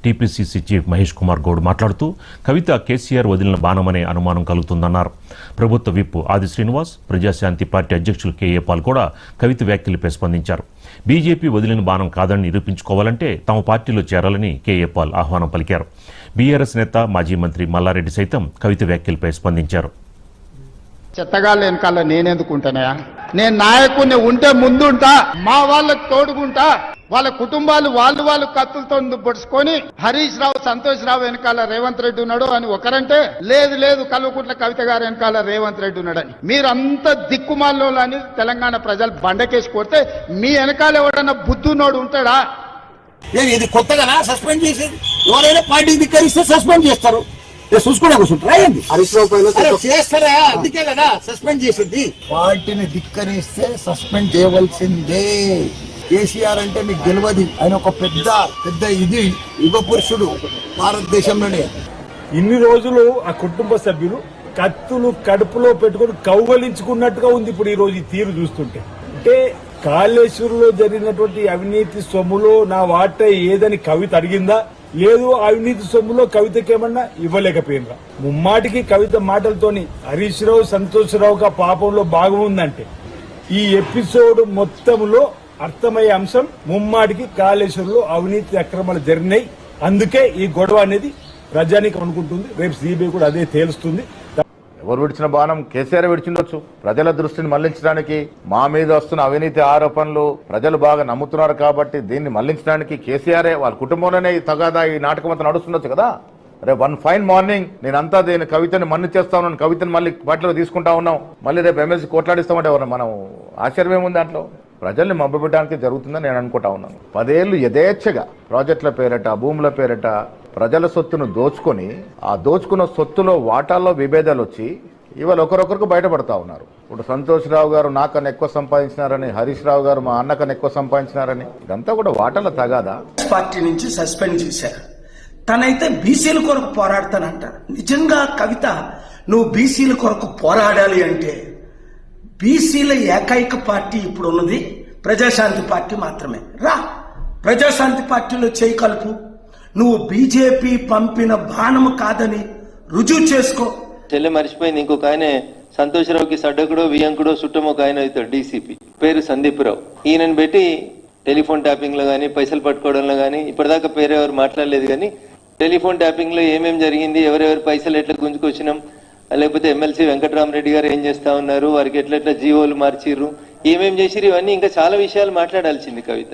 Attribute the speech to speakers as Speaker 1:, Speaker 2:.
Speaker 1: TPCC chief Mahesh Kumar Goud మాట్లాడుతూ కవిత కేసీఆర్ వదిలిన బాణమనే అనుమానం కలుగుతుందన్నారు. ప్రభుత్వ విప్ ఆది శ్రీనివాస్, ప్రజాశాంతి పార్టీ అధ్యక్షులు కేఏ పాల్ కూడా కవిత వ్యాఖ్యలపై స్పందించారు. బీజేపీ వదిలిన బాణం కాదని నిరూపించుకోవాలంటే తమ పార్టీలో చేరాలని కేఏ పాల్ ఆహ్వానం పలికారు. బీఆర్ఎస్ నేత మాజీ మంత్రి మల్లారెడ్డి సైతం కవిత వ్యాఖ్యలపై స్పందించారు.
Speaker 2: చెత్తగాళ్ళు వెనకాల నేనెందుకుంటానయా? నేను నాయకుడిని ఉంటే ముందుంటా, మా వాళ్ళకు తోడుకుంటా. వాళ్ళ కుటుంబాలు వాళ్ళు కత్తులతో పొడుచుకొని హరీష్ రావు, సంతోష్ రావు వెనకాల రేవంత్ రెడ్డి ఉన్నాడు అని ఒకరంటే, లేదు కల్వకుంట్ల కవిత గారు వెనకాల రేవంత్ రెడ్డి ఉన్నాడని. మీరంతా దిక్కుమాలని తెలంగాణ ప్రజలు బండకేసి కొడితే మీ వెనకాల ఎవడన్నా బుద్ధున్నోడు ఉంటాడా?
Speaker 3: ఇది కొత్తగా సస్పెండ్ చేసేది. ఎవరైనా పార్టీకి ధిక్కరిస్తే సస్పెండ్ చేస్తారు. చూసుకునే కూర్చుంటారా? చేస్తారా? అందుకే కదా సస్పెండ్ చేసింది. పార్టీని ధిక్కరిస్తే సస్పెండ్ చేయవలసిందే. కేసీఆర్ అంటే మీకు తెలియదు, ఆయన ఒక పెద్ద యుగ పురుషుడు భారతదేశంలోనే.
Speaker 4: ఇన్ని రోజులు ఆ కుటుంబ సభ్యులు కత్తులు కడుపులో పెట్టుకుని కౌగలించుకున్నట్టుగా ఉంది. ఇప్పుడు ఈ రోజు ఈ తీరు చూస్తుంటే, అంటే కాళేశ్వరంలో జరిగినటువంటి అవినీతి సొమ్ములో నా వాటా ఏదని కవిత అడిగిందా? లేదు. అవినీతి సొమ్ములో కవితకేమన్నా ఇవ్వలేకపోయినరా? ముమ్మాటికి కవిత మాటలతోని హరీష్ రావు, సంతోష్ రావుగా పాపంలో భాగం ఉందంటే ఈ ఎపిసోడ్ మొత్తంలో అర్థమయ్యే అంశం ముమ్మాటికి కాళేశ్వరంలో అవినీతి అక్రమాలు జరిగినాయి. అందుకే ఈ గొడవ అనేది ప్రజానికి అనుకుంటుంది. రేపు సిబిఐ కూడా అదే తేలుస్తుంది.
Speaker 5: ఎవరు విడిచిన బాణం కేసీఆర్ విడిచిండొచ్చు. ప్రజల దృష్టిని మళ్లించడానికి, మా మీద వస్తున్న అవినీతి ఆరోపణలు ప్రజలు బాగా నమ్ముతున్నారు కాబట్టి దీన్ని మళ్లించడానికి కేసీఆరే వాళ్ళ కుటుంబంలోనే ఈ తగాదా, ఈ నాటకం అంతా నడుస్తుండొచ్చు కదా. రేపు వన్ ఫైన్ మార్నింగ్ నేనంతా దీని కవితని మన్నిచ్చేస్తా ఉన్నాను, కవితని మళ్ళీ పార్టీలో తీసుకుంటా ఉన్నాం, మళ్ళీ రేపు ఎమ్మెల్సీ కొట్లాడిస్తామంటే ఎవరు మనం ఆశ్చర్యం ఏముంది దాంట్లో? ప్రజల్ని మభ్యపెట్టడానికి జరుగుతుందని నేను అనుకుంటా ఉన్నాను. 10 ఏళ్లు యథేచ్ఛగా ప్రాజెక్టుల పేరట, భూముల పేరట ప్రజల సొత్తును దోచుకొని, ఆ దోచుకున్న సొత్తులో వాటాల్లో విభేదాలు వచ్చి ఇవాళ ఒకరొకరికి బయటపడతా ఉన్నారు. ఇప్పుడు సంతోష్ రావు గారు నాకన్నా ఎక్కువ సంపాదించినారని, హరీష్ రావు గారు మా అన్నకన్నా ఎక్కువ సంపాదించినారని, ఇదంతా కూడా వాటాల తగాదా.
Speaker 3: పార్టీ నుంచి సస్పెండ్ చేశారు. తనైతే బీసీల కొరకు పోరాడతానంట. నిజంగా కవిత, నువ్వు బీసీల కొరకు పోరాడాలి అంటే బీసీల ఏకైక పార్టీ ఇప్పుడు ఉన్నది ప్రజాశాంతి పార్టీ మాత్రమే. రా, ప్రజాశాంతి పార్టీలో చేయి కలుపు. నువ్వు బీజేపీ పంపిన బాణము కాదని రుజువు చేసుకో.
Speaker 6: చెల్లె మర్చిపోయింది. ఇంకొక ఆయన సంతోషరావుకి సడ్డకుడో వియంకుడో చుట్టం ఒక ఆయన అవుతాడు, డీసీపీ పేరు సందీప్ రావు. ఈయనను పెట్టి టెలిఫోన్ ట్యాపింగ్ లో గానీ, పైసలు పట్టుకోవడంలో గానీ ఇప్పటిదాకా పేరు ఎవరు మాట్లాడలేదు. కానీ టెలిఫోన్ ట్యాపింగ్ లో ఏమేం జరిగింది, ఎవరెవరు పైసలు ఎట్లా గుంజుకొచ్చినాం, లేకపోతే ఎమ్మెల్సీ వెంకటరామరెడ్డి గారు ఏం చేస్తా ఉన్నారు, వారికి ఎట్లెట్లా జీవోలు మార్చిర్రు, ఏమేం చేసిరు, ఇవన్నీ ఇంకా చాలా విషయాలు మాట్లాడాల్సింది కవిత.